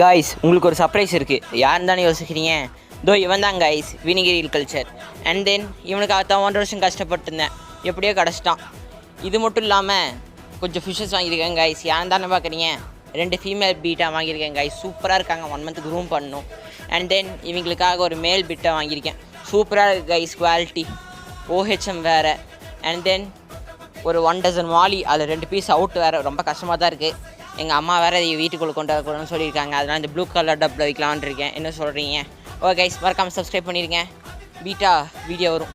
Guys உங்களுக்கு ஒரு surprise இருக்குது. யாருன்னு தானே யோசிக்கிறீங்க? தோ இவன் தான் guys, vinegar culture. And then இவனுக்காக தான் 1 வருஷம் கஷ்டப்பட்டுருந்தேன், எப்படியோ கிடச்சிட்டான். இது மட்டும் இல்லாமல் கொஞ்சம் ஃபிஷ்ஷஸ் வாங்கியிருக்கேன் காய்ஸ். யாருன்னு தானே பார்க்குறீங்க? 2 ஃபீமேல் பீட்டாக வாங்கியிருக்கேன் காய்ஸ். சூப்பராக இருக்காங்க, 1 மந்த் க்ரூம் பண்ணணும். அண்ட் தென் இவங்களுக்காக ஒரு மேல் பிட்டை வாங்கியிருக்கேன். சூப்பராக இருக்குது கைஸ், குவாலிட்டி OHM வேறு. அண்ட் தென் ஒரு 1 டசன் வாலி, அதில் 2 பீஸ் அவுட் வேறு. ரொம்ப கஷ்டமாக தான் இருக்குது. எங்கள் அம்மா வேறு இதை வீட்டுக்குள்ளே கொண்டு வரக்கூடாதுன்னு சொல்லியிருக்காங்க. அதனால் இந்த ப்ளூ கலர் டப்பில் வைக்கலான் இருக்கேன். என்ன சொல்கிறீங்க? ஓகே கைஸ், மறக்காமல் சப்ஸ்கிரைப் பண்ணிடுங்க. பீட்டா வீடியோ வரும்.